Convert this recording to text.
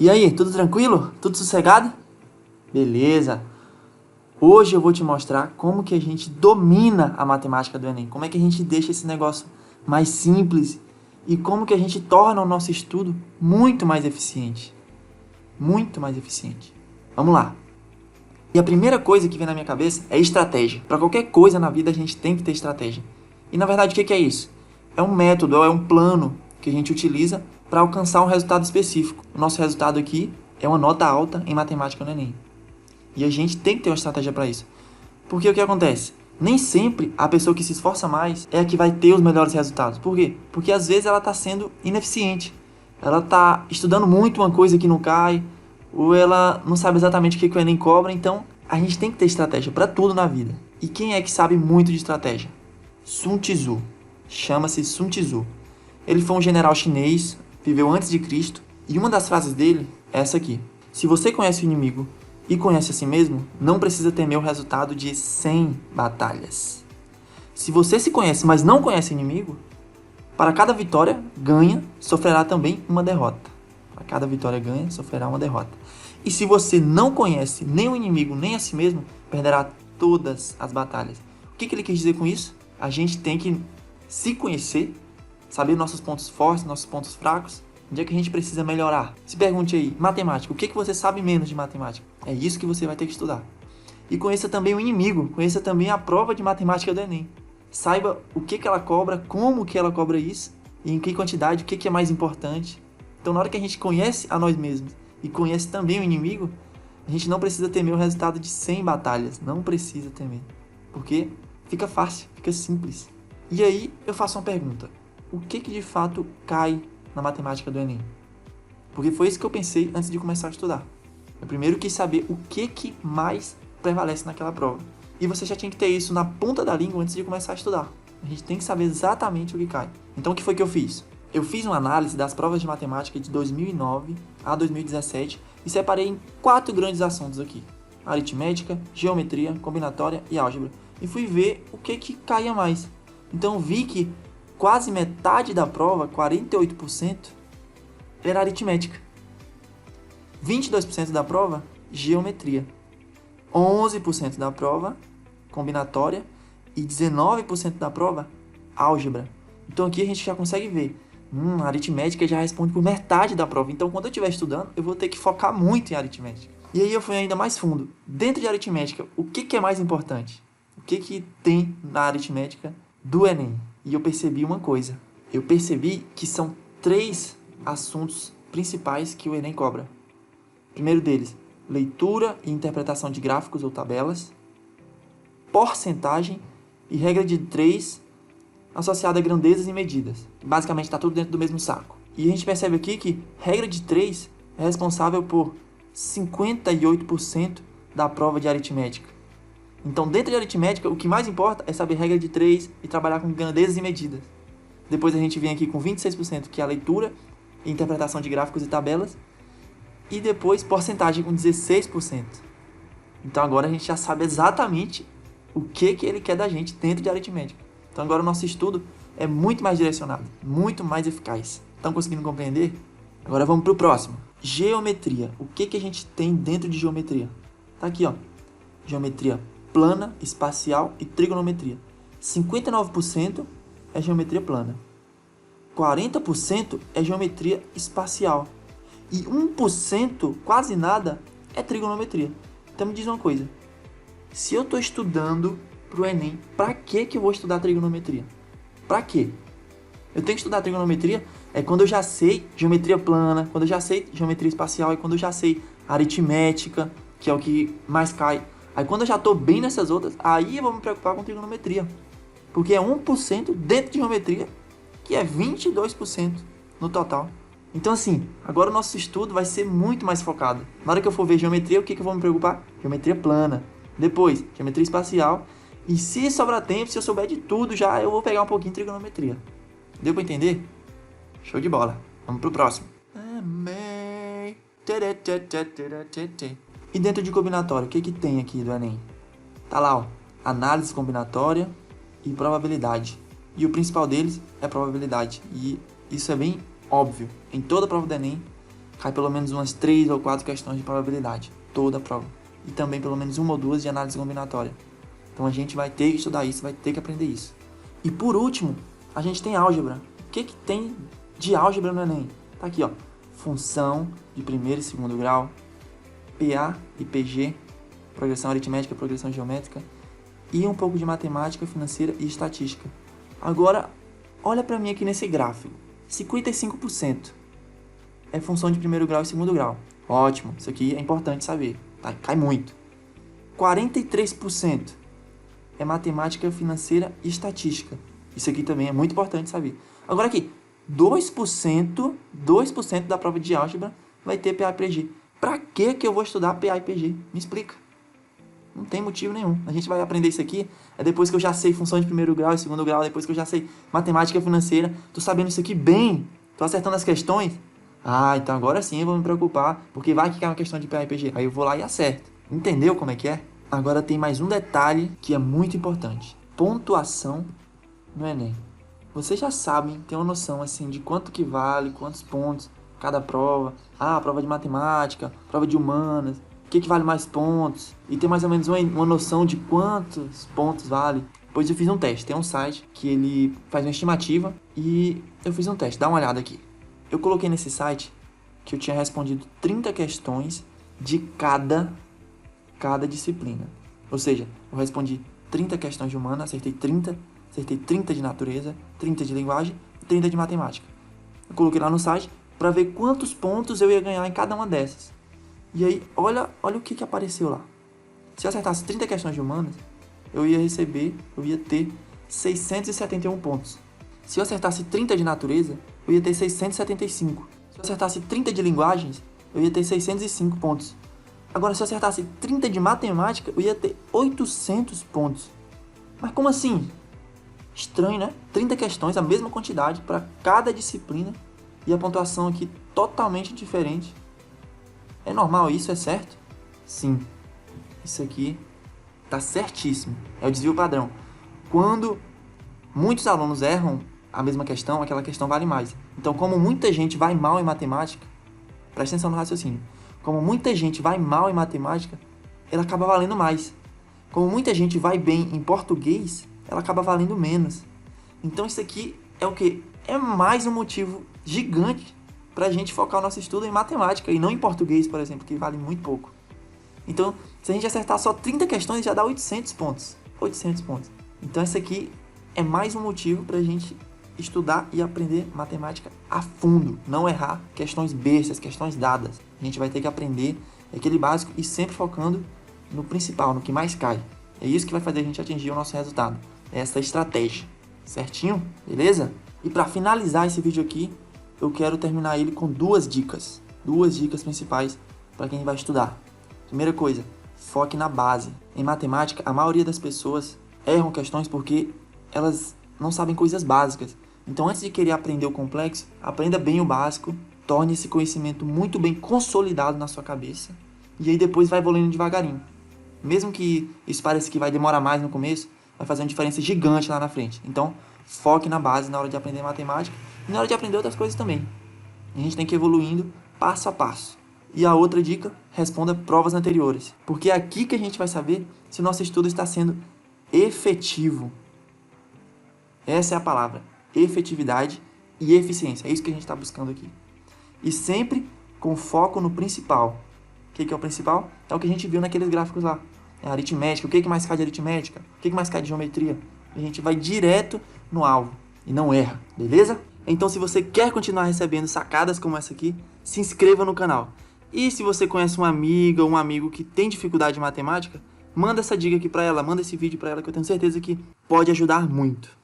E aí, tudo tranquilo? Tudo sossegado? Beleza. Hoje eu vou te mostrar como que a gente domina a matemática do Enem. Como é que a gente deixa esse negócio mais simples e como que a gente torna o nosso estudo muito mais eficiente. Muito mais eficiente. Vamos lá. E a primeira coisa que vem na minha cabeça é estratégia. Para qualquer coisa na vida a gente tem que ter estratégia. E na verdade o que é isso? É um método, é um plano que a gente utiliza para alcançar um resultado específico. O nosso resultado aqui é uma nota alta em matemática no Enem. E a gente tem que ter uma estratégia para isso. Porque o que acontece? Nem sempre a pessoa que se esforça mais é a que vai ter os melhores resultados. Por quê? Porque às vezes ela está sendo ineficiente. Ela está estudando muito uma coisa que não cai, ou ela não sabe exatamente o que o Enem cobra. Então a gente tem que ter estratégia para tudo na vida. E quem é que sabe muito de estratégia? Sun Tzu. Chama-se Sun Tzu. Ele foi um general chinês, viveu antes de Cristo, e uma das frases dele é essa aqui: se você conhece o inimigo e conhece a si mesmo, não precisa temer o resultado de 100 batalhas. Se você se conhece, mas não conhece o inimigo, para cada vitória ganha, sofrerá também uma derrota. Para cada vitória ganha, sofrerá uma derrota. E se você não conhece nem o inimigo, nem a si mesmo, perderá todas as batalhas. O que ele quis dizer com isso? A gente tem que se conhecer, saber nossos pontos fortes, nossos pontos fracos, onde é que a gente precisa melhorar. Se pergunte aí, matemática, o que você sabe menos de matemática? É isso que você vai ter que estudar. E conheça também o inimigo, conheça também a prova de matemática do Enem. Saiba o que ela cobra, como que ela cobra isso, e em que quantidade, o que é mais importante. Então, na hora que a gente conhece a nós mesmos e conhece também o inimigo, a gente não precisa temer o resultado de 100 batalhas. Não precisa temer. Porque fica fácil, fica simples. E aí, eu faço uma pergunta. O que de fato cai na matemática do Enem? Porque foi isso que eu pensei antes de começar a estudar. Eu primeiro quis saber o que mais prevalece naquela prova. E você já tinha que ter isso na ponta da língua antes de começar a estudar. A gente tem que saber exatamente o que cai. Então o que foi que eu fiz? Eu fiz uma análise das provas de matemática de 2009 a 2017 e separei em 4 grandes assuntos aqui: aritmética, geometria, combinatória e álgebra. E fui ver o que caía mais. Então vi que quase metade da prova, 48%, era aritmética. 22% da prova, geometria. 11% da prova, combinatória. E 19% da prova, álgebra. Então aqui a gente já consegue ver. A aritmética já responde por metade da prova. Então quando eu estiver estudando, eu vou ter que focar muito em aritmética. E aí eu fui ainda mais fundo. Dentro de aritmética, o que é mais importante? O que tem na aritmética do Enem? E eu percebi uma coisa. Eu percebi que são 3 assuntos principais que o Enem cobra. Primeiro deles, leitura e interpretação de gráficos ou tabelas, porcentagem e regra de 3 associada a grandezas e medidas. Basicamente está tudo dentro do mesmo saco. E a gente percebe aqui que regra de 3 é responsável por 58% da prova de aritmética. Então, dentro de aritmética, o que mais importa é saber regra de 3 e trabalhar com grandezas e medidas. Depois a gente vem aqui com 26%, que é a leitura e interpretação de gráficos e tabelas. E depois, porcentagem com 16%. Então, agora a gente já sabe exatamente o que ele quer da gente dentro de aritmética. Então, agora o nosso estudo é muito mais direcionado, muito mais eficaz. Estão conseguindo compreender? Agora vamos para o próximo. Geometria. O que a gente tem dentro de geometria? Tá aqui, ó. Geometria plana, espacial e trigonometria. 59% é geometria plana. 40% é geometria espacial. E 1%, quase nada, é trigonometria. Então me diz uma coisa. Se eu estou estudando para o Enem, para que eu vou estudar trigonometria? Para quê? Eu tenho que estudar trigonometria quando eu já sei geometria plana, quando eu já sei geometria espacial e quando eu já sei aritmética, que é o que mais cai. Aí quando eu já estou bem nessas outras, aí eu vou me preocupar com trigonometria. Porque é 1% dentro de geometria, que é 22% no total. Então assim, agora o nosso estudo vai ser muito mais focado. Na hora que eu for ver geometria, o que eu vou me preocupar? Geometria plana. Depois, geometria espacial. E se sobrar tempo, se eu souber de tudo já, eu vou pegar um pouquinho de trigonometria. Deu pra entender? Show de bola. Vamos pro próximo. E dentro de combinatório, o que tem aqui do Enem? Tá lá, ó, análise combinatória e probabilidade. E o principal deles é probabilidade. E isso é bem óbvio. Em toda prova do Enem, cai pelo menos umas 3 ou 4 questões de probabilidade, toda a prova. E também pelo menos 1 ou 2 de análise combinatória. Então a gente vai ter que estudar isso, vai ter que aprender isso. E por último, a gente tem álgebra. O que tem de álgebra no Enem? Tá aqui, ó. Função de primeiro e segundo grau, PA e PG, progressão aritmética, progressão geométrica, e um pouco de matemática, financeira e estatística. Agora, olha para mim aqui nesse gráfico. 55% é função de primeiro grau e segundo grau. Ótimo, isso aqui é importante saber, tá? Cai muito. 43% é matemática, financeira e estatística. Isso aqui também é muito importante saber. Agora aqui, 2% da prova de álgebra vai ter PA e PG. Pra que eu vou estudar PA e PG? Me explica. Não tem motivo nenhum. A gente vai aprender isso aqui depois que eu já sei função de primeiro grau e segundo grau, depois que eu já sei matemática financeira. Tô sabendo isso aqui bem. Tô acertando as questões. Ah, então agora sim eu vou me preocupar, porque vai que cai uma questão de PA e PG. Aí eu vou lá e acerto. Entendeu como é que é? Agora tem mais um detalhe que é muito importante. Pontuação no Enem. Vocês já sabem, tem uma noção assim de quanto que vale, quantos pontos cada prova. Ah, prova de matemática, prova de humanas, o que vale mais pontos. E tem mais ou menos uma noção de quantos pontos vale. Pois eu fiz um teste, tem um site que ele faz uma estimativa e eu fiz um teste, dá uma olhada aqui. Eu coloquei nesse site que eu tinha respondido 30 questões de cada disciplina. Ou seja, eu respondi 30 questões de humanas, acertei 30 de natureza, 30 de linguagem e 30 de matemática. Eu coloquei lá no site para ver quantos pontos eu ia ganhar em cada uma dessas. E aí, olha o que apareceu lá. Se eu acertasse 30 questões de humanas, eu ia ter 671 pontos. Se eu acertasse 30 de natureza, eu ia ter 675. Se eu acertasse 30 de linguagens, eu ia ter 605 pontos. Agora, se eu acertasse 30 de matemática, eu ia ter 800 pontos. Mas como assim? Estranho, né? 30 questões, a mesma quantidade para cada disciplina e a pontuação aqui totalmente diferente. É normal isso? É certo? Sim. Isso aqui tá certíssimo. É o desvio padrão. Quando muitos alunos erram a mesma questão, aquela questão vale mais. Então, como muita gente vai mal em matemática, presta atenção no raciocínio. Como muita gente vai mal em matemática, ela acaba valendo mais. Como muita gente vai bem em português, ela acaba valendo menos. Então isso aqui é o quê? É mais um motivo gigante para a gente focar o nosso estudo em matemática e não em português, por exemplo, que vale muito pouco. Então, se a gente acertar só 30 questões, já dá 800 pontos. 800 pontos. Então isso aqui é mais um motivo para a gente estudar e aprender matemática a fundo. Não errar questões bestas, questões dadas. A gente vai ter que aprender aquele básico e sempre focando no principal, no que mais cai. É isso que vai fazer a gente atingir o nosso resultado. É essa estratégia. Certinho? Beleza? E para finalizar esse vídeo aqui, eu quero terminar ele com duas dicas. Duas dicas principais para quem vai estudar. Primeira coisa, foque na base. Em matemática, a maioria das pessoas erram questões porque elas não sabem coisas básicas. Então, antes de querer aprender o complexo, aprenda bem o básico, torne esse conhecimento muito bem consolidado na sua cabeça e aí depois vai evoluindo devagarinho. Mesmo que isso pareça que vai demorar mais no começo, vai fazer uma diferença gigante lá na frente. Então, foque na base na hora de aprender matemática e na hora de aprender outras coisas também. A gente tem que ir evoluindo passo a passo. E a outra dica, responda provas anteriores. Porque é aqui que a gente vai saber se o nosso estudo está sendo efetivo. Essa é a palavra. Efetividade e eficiência. É isso que a gente está buscando aqui. E sempre com foco no principal. O que é o principal? É o que a gente viu naqueles gráficos lá. É a aritmética. O que mais cai de aritmética? O que mais cai de geometria? A gente vai direto no alvo e não erra. Beleza? Então, se você quer continuar recebendo sacadas como essa aqui, se inscreva no canal. E se você conhece uma amiga ou um amigo que tem dificuldade em matemática, manda essa dica aqui para ela, manda esse vídeo para ela que eu tenho certeza que pode ajudar muito.